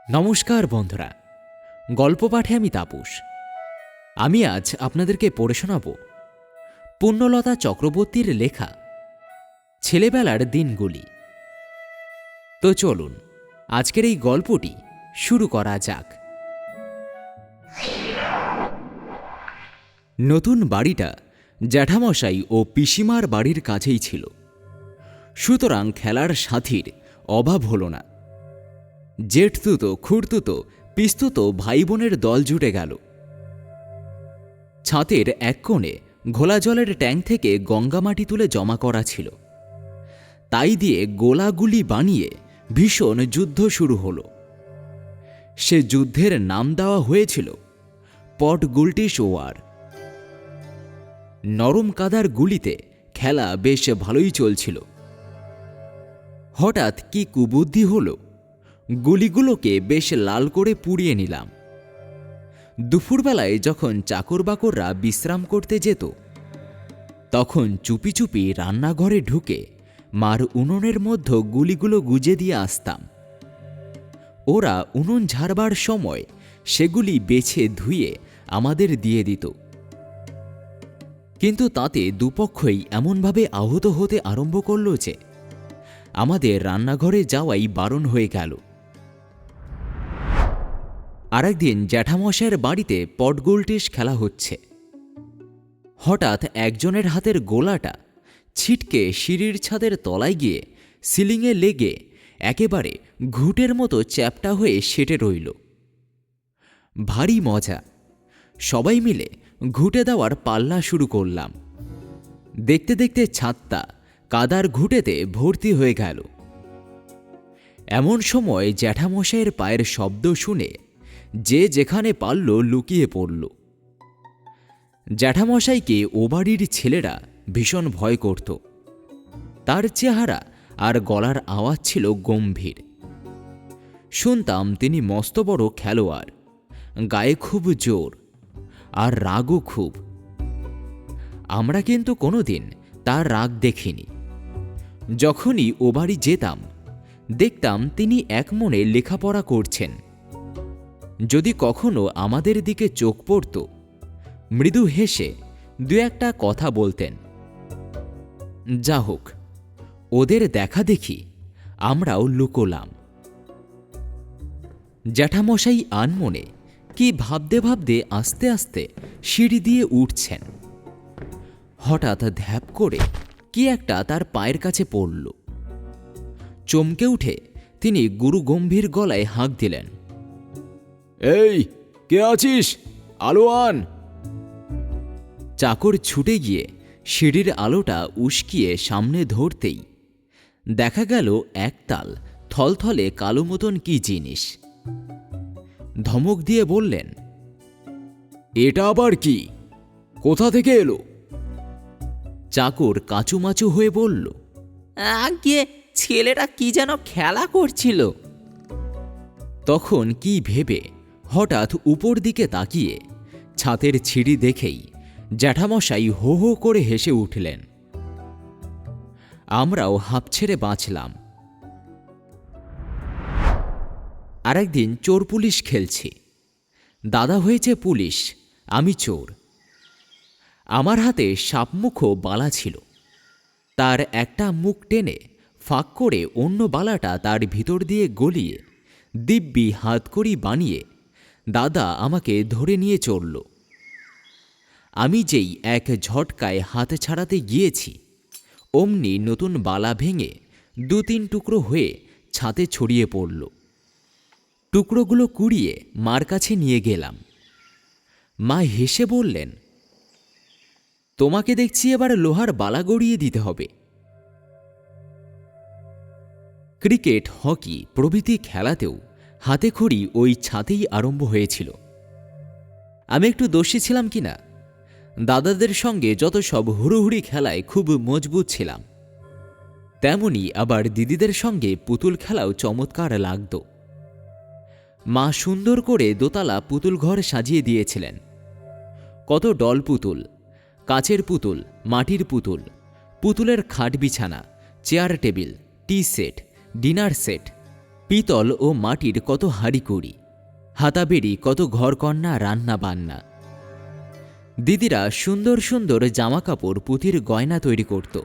নমস্কার বন্ধুরা, গল্প পাঠে আমি তাপস। আমি আজ আপনাদেরকে পড়ে শোনাব পুণ্যলতা চক্রবর্তীর লেখা ছেলেবেলার দিনগুলি। তো চলুন আজকের এই গল্পটি শুরু করা যাক। নতুন বাড়িটা জ্যাঠামশাই ও পিসিমার বাড়ির কাছেই ছিল, সুতরাং খেলার সাথীর অভাব হল না। জেঠতুতো, খুড়তুতো, পিস্তুতো ভাই বোনের দল জুটে গেল। ছাতের এক কোণে ঘোলা জলের ট্যাঙ্ক থেকে গঙ্গামাটি তুলে জমা করা ছিল, তাই দিয়ে গোলাগুলি বানিয়ে ভীষণ যুদ্ধ শুরু হলো। সে যুদ্ধের নাম দেওয়া হয়েছিল পটগুলটিস ওয়ার। নরম কাদার গুলিতে খেলা বেশ ভালোই চলছিল। হঠাৎ কি কুবুদ্ধি হলো, গুলিগুলোকে বেশ লাল করে পুড়িয়ে নিলাম। দুপুরবেলায় যখন চাকর বাকররা বিশ্রাম করতে যেত, তখন চুপি চুপি রান্নাঘরে ঢুকে মার উনুনের মধ্যে গুলিগুলো গুজে দিয়ে আসতাম। ওরা উনুন ঝাড়বার সময় সেগুলি বেছে ধুয়ে আমাদের দিয়ে দিত। কিন্তু তাতে দুপক্ষই এমনভাবে আহত হতে আরম্ভ করল যে আমাদের রান্নাঘরে যাওয়াই বারণ হয়ে গেল। আরেকদিন জ্যাঠামশাইয়ের বাড়িতে পটগুলটিস খেলা হচ্ছে। হঠাৎ একজনের হাতের গোলাটা ছিটকে সিঁড়ির ছাদের তলায় গিয়ে সিলিংয়ে লেগে একেবারে ঘুঁটের মতো চ্যাপ্টা হয়ে সেটে রইল। ভারী মজা, সবাই মিলে ঘুঁটে দেওয়ার পাল্লা শুরু করলাম। দেখতে দেখতে ছাদটা কাদার ঘুঁটেতে ভর্তি হয়ে গেল। এমন সময় জ্যাঠামশাইয়ের পায়ের শব্দ শুনে যে যেখানে পারল লুকিয়ে পড়ল। জ্যাঠামশাইকে ও বাড়ির ছেলেরা ভীষণ ভয় করত। তার চেহারা আর গলার আওয়াজ ছিল গম্ভীর। শুনতাম তিনি মস্ত বড় খেলোয়াড়, গায়ে খুব জোর আর রাগও খুব। আমরা কিন্তু কোনোদিন তার রাগ দেখিনি। যখনই ও বাড়ি যেতাম, দেখতাম তিনি এক মনে লেখাপড়া করছেন। যদি কখনো আমাদের দিকে চোখ পড়ত, মৃদু হেসে দু একটা কথা বলতেন। যা হোক, ওদের দেখা দেখি আমরাও লুকোলাম। জ্যাঠামশাই আনমনে কি ভাবতে ভাবতে আস্তে আস্তে সিঁড়ি দিয়ে উঠছেন। হঠাৎ ধ্যাপ করে কি একটা তার পায়ের কাছে পড়ল। চমকে উঠে তিনি গুরুগম্ভীর গলায় হাঁক দিলেন, এই, কে আছিস? আলো আন। চাকর ছুটে গিয়ে সিঁড়ির আলোটা উস্কিয়ে সামনে ধরতেই দেখা গেল একতাল থলথলে কালো মতন কি জিনিস। ধমক দিয়ে বললেন, এটা আবার কি? কোথা থেকে এলো? চাকর কাঁচুমাচু হয়ে বলল, আগে ছেলেটা কি যেন খেলা করছিল। তখন কি ভেবে হঠাৎ উপর দিকে তাকিয়ে ছাতের ছিঁড়ি দেখেই জ্যাঠামশাই হো হো করে হেসে উঠলেন। আমরাও হাঁপ ছেড়ে বাঁচলাম। আরেকদিন চোর পুলিশ খেলছি। দাদা হয়েছে পুলিশ, আমি চোর। আমার হাতে সাপমুখো বালা ছিল। তার একটা মুখ টেনে ফাঁক করে অন্য বালাটা তার ভিতর দিয়ে গলিয়ে দিব্যি হাতকড়ি বানিয়ে দাদা আমাকে ধরে নিয়ে চলল। আমি যেই এক ঝটকায় হাত ছাড়াতে গিয়েছি, অমনি নতুন বালা ভেঙে দু তিন টুকরো হয়ে ছাতে ছড়িয়ে পড়ল। টুকরোগুলো কুড়িয়ে মার কাছে নিয়ে গেলাম। মা হেসে বললেন, তোমাকে দেখছি এবার লোহার বালা গড়িয়ে দিতে হবে। ক্রিকেট, হকি প্রভৃতি খেলাতেও হাতেখড়ি ওই ছাতেই আরম্ভ হয়েছিল। আমি একটু দোষী ছিলাম কিনা, দাদাদের সঙ্গে যত সব হুড়োহুড়ি খেলায় খুব মজবুত ছিলাম, তেমনি আবার দিদিদের সঙ্গে পুতুল খেলাও চমৎকার লাগত। মা সুন্দর করে দোতলা পুতুল ঘর সাজিয়ে দিয়েছিলেন। কত ডল পুতুল, কাচের পুতুল, মাটির পুতুল, পুতুলের খাট বিছানা, চেয়ার টেবিল, টি সেট, ডিনার সেট, পিতল ও মাটির কত হাঁড়িকুড়ি, হাতাবেড়ি কত ঘরকন্না, রান্না বান্না। দিদিরা সুন্দর সুন্দর জামাকাপড় পুঁতির গয়না তৈরি করত।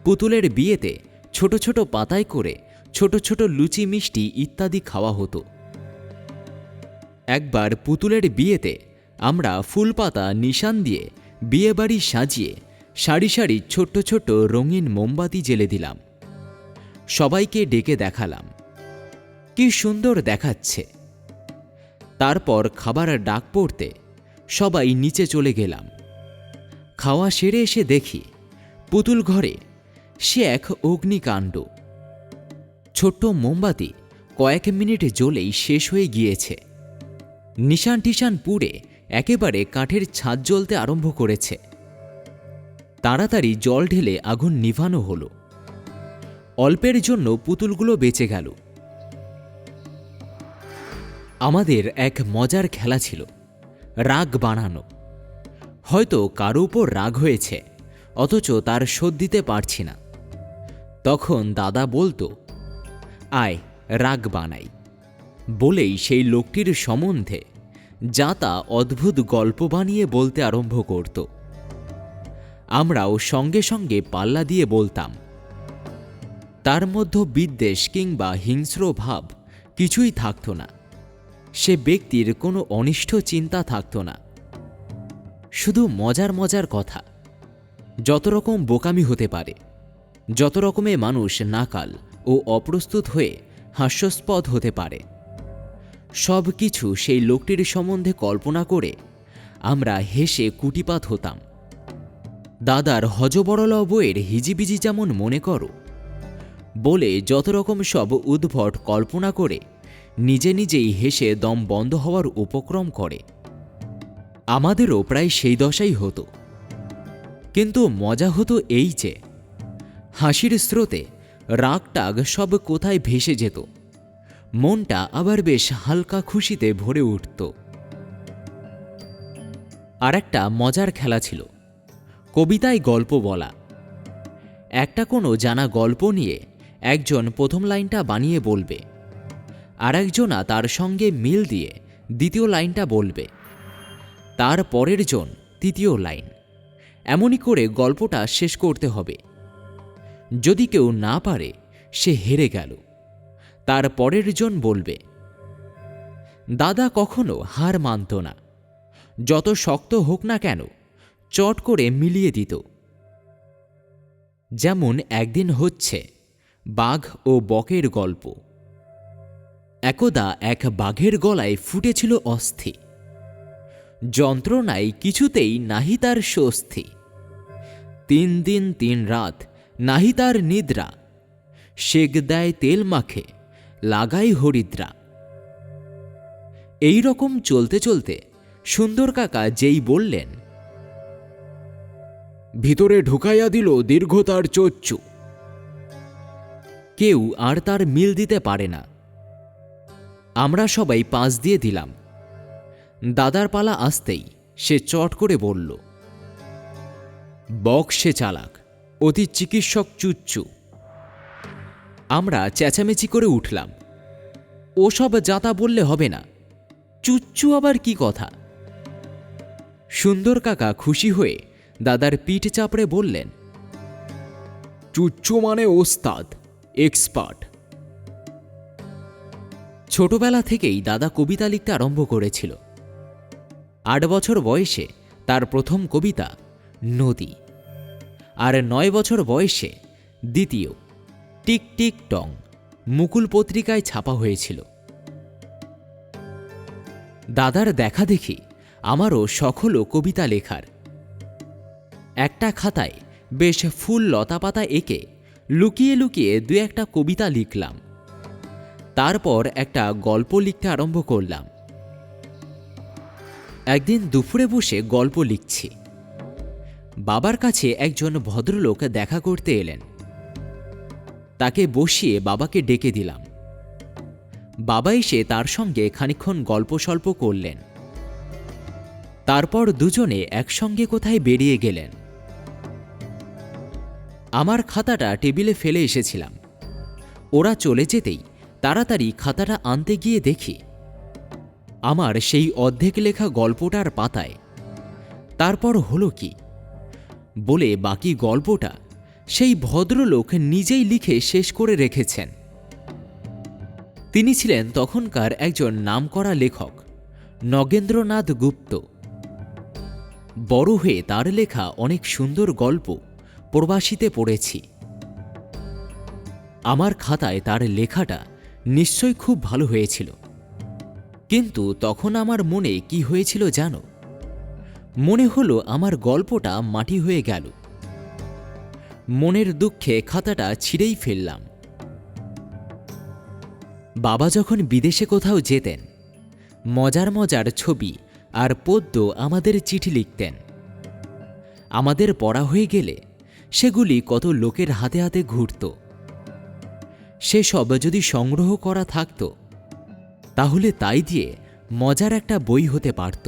পুতুলের বিয়েতে ছোট ছোট পাতায় করে ছোট ছোট লুচি মিষ্টি ইত্যাদি খাওয়া হতো। একবার পুতুলের বিয়েতে আমরা ফুলপাতা নিশান দিয়ে বিয়েবাড়ি সাজিয়ে সারি সারি ছোট্ট ছোট্ট রঙিন মোমবাতি জ্বেলে দিলাম। সবাইকে ডেকে দেখালাম, কি সুন্দর দেখাচ্ছে। তারপর খাবার ডাক পড়তে সবাই নিচে চলে গেলাম। খাওয়া সেরে এসে দেখি পুতুল ঘরে সে এক অগ্নিকাণ্ড। ছোট্ট মোমবাতি কয়েক মিনিট জ্বলেই শেষ হয়ে গিয়েছে। নিশান টিশান পুড়ে একেবারে কাঠের ছাদ জ্বলতে আরম্ভ করেছে। তাড়াতাড়ি জল ঢেলে আগুন নিভানো হলো। অল্পের জন্য পুতুলগুলো বেঁচে গেল। আমাদের এক মজার খেলা ছিল, রাগ বানানো। হয়তো কারো উপর রাগ হয়েছে, অথচ তার শোধ দিতে পারছি না। তখন দাদা বলতো, আয় রাগ বানাই, বলেই সেই লোকটির সম্বন্ধে যা তা অদ্ভুত গল্প বানিয়ে বলতে আরম্ভ করত। আমরাও সঙ্গে সঙ্গে পাল্লা দিয়ে বলতাম। তার মধ্যে বিদ্বেষ কিংবা হিংস্র ভাব কিছুই থাকত না। সে ব্যক্তির কোনো অনিষ্ট চিন্তা থাকত না। শুধু মজার মজার কথা। যত রকম বোকামি হতে পারে, যত রকমে মানুষ নাকাল ও অপ্রস্তুত হয়ে হাস্যাস্পদ হতে পারে, সব কিছু সেই লোকটির সম্বন্ধে কল্পনা করে আমরা হেসে কুটিপাত হতাম। দাদার হজবরল বইয়ের হিজিবিজি যেমন মনে করো বলে যত রকম সব উদ্ভট কল্পনা করে নিজে নিজেই হেসে দম বন্ধ হওয়ার উপক্রম করে। আমাদেরও প্রায় সেই দশাই হতো। কিন্তু মজা হতো এই যে, হাসির স্রোতে রাগ টাগ সব কোথায় ভেসে যেত। মনটা আবার বেশ হালকা খুশিতে ভরে উঠত। আর একটা মজার খেলা ছিল, কবিতায় গল্প বলা। একটা কোনো জানা গল্প নিয়ে একজন প্রথম লাইনটা বানিয়ে বলবে, আর একজনা তার সঙ্গে মিল দিয়ে দ্বিতীয় লাইনটা বলবে, তার পরের জন তৃতীয় লাইন। এমনই করে গল্পটা শেষ করতে হবে। যদি কেউ না পারে সে হেরে গেল। তার পরের জন বলবে। দাদা কখনো হার মানত না। যত শক্ত হোক না কেন চট করে মিলিয়ে দিত। যেমন একদিন হচ্ছে বাঘ ও বকের গল্প। একদা এক বাঘের গলায় ফুটেছিল অস্থি। যন্ত্রণায় কিছুতেই নাহি তার স্বস্তি। 3 দিন 3 রাত নাহি তার নিদ্রা। সেক দেয় তেল মাখে লাগাই হরিদ্রা। এই রকম চলতে চলতে সুন্দর কাকা যেই বললেন, ভিতরে ঢুকাইয়া দিল দীর্ঘ তার চোচ্চু। কেউ আর তার মিল দিতে পারে না। আমরা সবাই পাশ দিয়ে দিলাম। দাদার পালা আসতেই সে চট করে বলল, বক সে চালাক, অতি চিকিৎসক চুচ্চু। আমরা চেঁচামেচি করে উঠলাম, ওসব যাতা বললে হবে না, চুচ্চু আবার কি কথা। সুন্দর কাকা খুশি হয়ে দাদার পিঠ চাপড়ে বললেন, চুচ্চু মানে ওস্তাদ, এক্সপার্ট। ছোটবেলা থেকেই দাদা কবিতা লিখতে আরম্ভ করেছিল। 8 বছর বয়সে তার প্রথম কবিতা নদী, আর 9 বছর বয়সে দ্বিতীয় টিক টিক টং মুকুল পত্রিকায় ছাপা হয়েছিল। দাদার দেখা দেখি আমারও শখ হলো কবিতা লেখার। একটা খাতায় বেশ ফুল লতাপাতা এঁকে লুকিয়ে লুকিয়ে 2-1টা কবিতা লিখলাম। তারপর একটা গল্প লিখতে আরম্ভ করলাম। একদিন দুপুরে বসে গল্প লিখছি। বাবার কাছে একজন ভদ্রলোক দেখা করতে এলেন। তাকে বসিয়ে বাবাকে ডেকে দিলাম। বাবা এসে তার সঙ্গে খানিকক্ষণ গল্প সল্প করলেন। তারপর দুজনে একসঙ্গে কোথায় বেরিয়ে গেলেন। আমার খাতাটা টেবিলে ফেলে এসেছিলাম। ওরা চলে যেতেই তাড়াতাড়ি খাতাটা আনতে গিয়ে দেখি আমার সেই অর্ধেক লেখা গল্পটার পাতায় তারপর হলো কি বলে বাকি গল্পটা সেই ভদ্রলোক নিজেই লিখে শেষ করে রেখেছেন। তিনি ছিলেন তখনকার একজন নামকরা লেখক নগেন্দ্রনাথ গুপ্ত। বড় হয়ে তার লেখা অনেক সুন্দর গল্প প্রবাসীতে পড়েছি। আমার খাতায় তার লেখাটা নিশ্চয় খুব ভালো হয়েছিল, কিন্তু তখন আমার মনে কি হয়েছিল জানো? মনে হলো আমার গল্পটা মাটি হয়ে গেল। মনের দুঃখে খাতাটা ছিঁড়েই ফেললাম। বাবা যখন বিদেশে কোথাও যেতেন, মজার মজার ছবি আর পদ্য আমাদের চিঠি লিখতেন। আমাদের পড়া হয়ে গেলে সেগুলি কত লোকের হাতে হাতে ঘুরত। সেসব যদি সংগ্রহ করা থাকত, তাহলে তাই দিয়ে মজার একটা বই হতে পারত।